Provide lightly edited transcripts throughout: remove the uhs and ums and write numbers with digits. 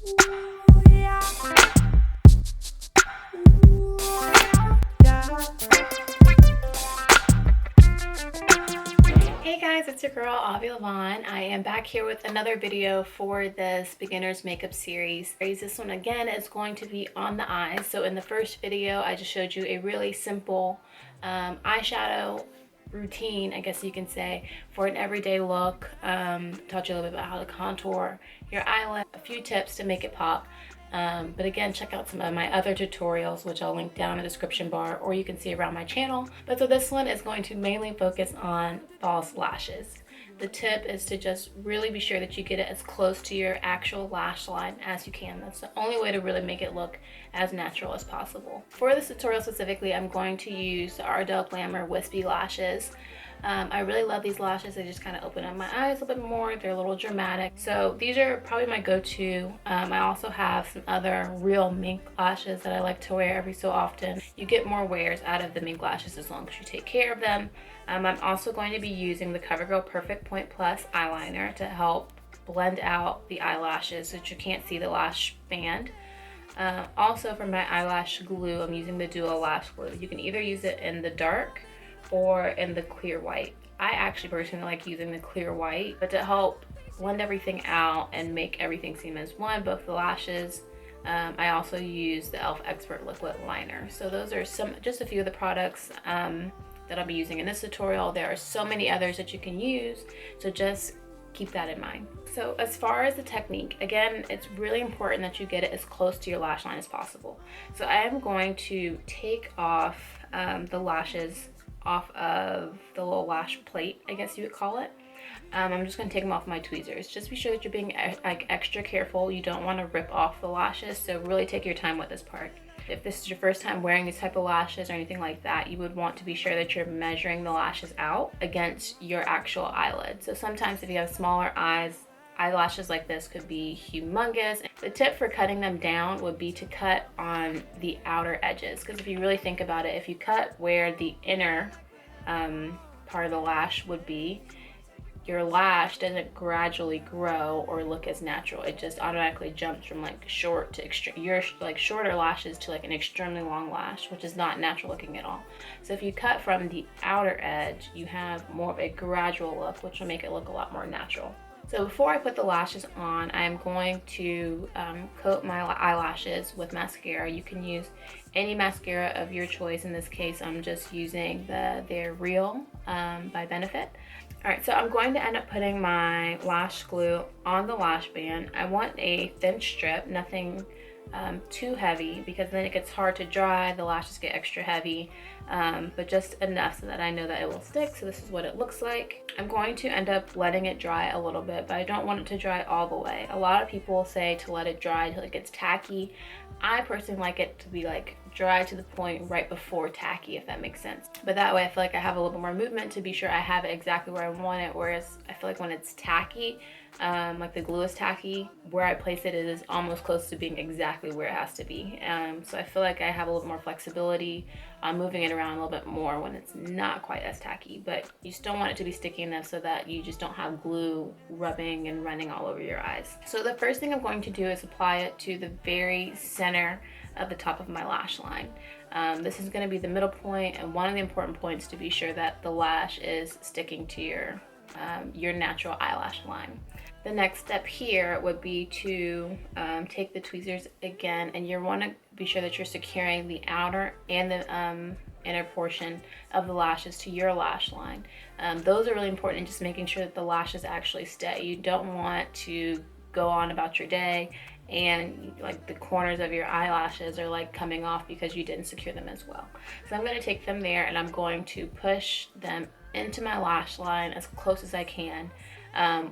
Hey guys, it's your girl Avia LeVon. I am back here with another video for this beginner's makeup series. This one again is going to be on the eyes. So in the first video, I just showed you a really simple eyeshadow routine, I guess you can say, for an everyday look. Taught you a little bit about how to contour your eyelid, a few tips to make it pop. But again, check out some of my other tutorials, which I'll link down in the description bar, or you can see around my channel. But so this one is going to mainly focus on false lashes. The tip is to just really be sure that you get it as close to your actual lash line as you can. That's the only way to really make it look as natural as possible. For this tutorial specifically, I'm going to use the Ardell Glamour Wispy Lashes. I really love these lashes. They just kind of open up my eyes a little bit more. They're a little dramatic. So these are probably my go-to. I also have some other real mink lashes that I like to wear every so often. You get more wears out of the mink lashes as long as you take care of them. I'm also going to be using the CoverGirl Perfect Point Plus eyeliner to help blend out the eyelashes so that you can't see the lash band. Also for my eyelash glue, I'm using the Duo Lash Glue. You can either use it in the dark or in the clear white. I actually personally like using the clear white, but to help blend everything out and make everything seem as one, both the lashes, I also use the e.l.f. Expert Liquid Liner. So those are just a few of the products that I'll be using in this tutorial. There are so many others that you can use, so just keep that in mind. So as far as the technique, again, it's really important that you get it as close to your lash line as possible. So I am going to take off the lashes off of the little lash plate, I guess you would call it. I'm just going to take them off my tweezers. Just be sure that you're being like extra careful. You don't want to rip off the lashes, so really take your time with this part. If this is your first time wearing these type of lashes or anything like that, you would want to be sure that you're measuring the lashes out against your actual eyelid. So sometimes if you have smaller eyes, eyelashes like this could be humongous. The tip for cutting them down would be to cut on the outer edges, because if you really think about it, if you cut where the inner part of the lash would be, your lash doesn't gradually grow or look as natural. It just automatically jumps from like short to like shorter lashes to like an extremely long lash, which is not natural looking at all. So if you cut from the outer edge, you have more of a gradual look, which will make it look a lot more natural. So before I put the lashes on, I'm going to coat my eyelashes with mascara. You can use any mascara of your choice. In this case, I'm just using They're Real by Benefit. All right, so I'm going to end up putting my lash glue on the lash band. I want a thin strip, nothing too heavy, because then it gets hard to dry, the lashes get extra heavy, but just enough so that I know that it will stick. So this is what it looks like. I'm going to end up letting it dry a little bit, but I don't want it to dry all the way. A lot of people say to let it dry till it gets tacky. I personally like it to be like dry to the point right before tacky, if that makes sense. But that way I feel like I have a little bit more movement to be sure I have it exactly where I want it, whereas I feel like when it's tacky, like the glue is tacky, where I place it is almost close to being exactly where it has to be. So I feel like I have a little more flexibility on moving it around a little bit more when it's not quite as tacky, but you still want it to be sticky enough so that you just don't have glue rubbing and running all over your eyes. So the first thing I'm going to do is apply it to the very center of the top of my lash line. This is going to be the middle point, and one of the important points to be sure that the lash is sticking to your natural eyelash line. The next step here would be to take the tweezers again, and you want to be sure that you're securing the outer and the inner portion of the lashes to your lash line. Those are really important in just making sure that the lashes actually stay. You don't want to go on about your day and like the corners of your eyelashes are like coming off because you didn't secure them as well. So I'm going to take them there and I'm going to push them into my lash line as close as I can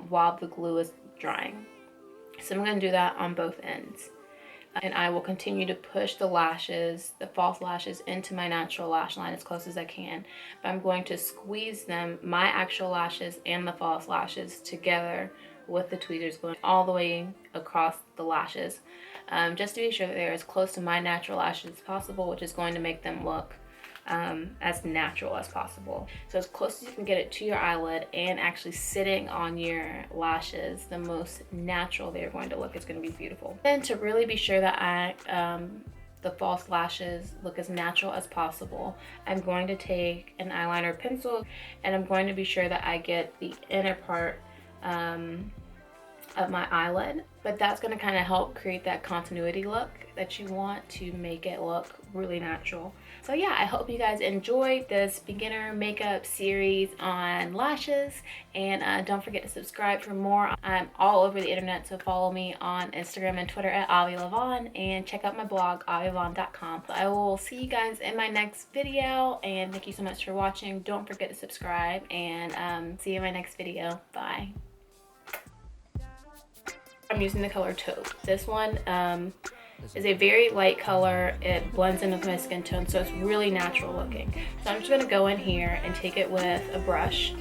while the glue is drying. So I'm going to do that on both ends. And I will continue to push the lashes, the false lashes, into my natural lash line as close as I can. But I'm going to squeeze them, my actual lashes and the false lashes, together with the tweezers going all the way across the lashes, just to be sure that they're as close to my natural lashes as possible, which is going to make them look as natural as possible. So as close as you can get it to your eyelid and actually sitting on your lashes, the most natural they're going to look is going to be beautiful. Then to really be sure that the false lashes look as natural as possible, I'm going to take an eyeliner pencil and I'm going to be sure that I get the inner part of my eyelid, but that's going to kind of help create that continuity look that you want to make it look really natural. So yeah, I hope you guys enjoyed this beginner makeup series on lashes, and don't forget to subscribe for more. I'm all over the internet, so follow me on Instagram and Twitter at Avia LeVon, and check out my blog avialevon.com. I will see you guys in my next video, and thank you so much for watching. Don't forget to subscribe, and see you in my next video. Bye. I'm using the color Taupe. This one is a very light color. It blends in with my skin tone, so it's really natural looking. So I'm just gonna go in here and take it with a brush.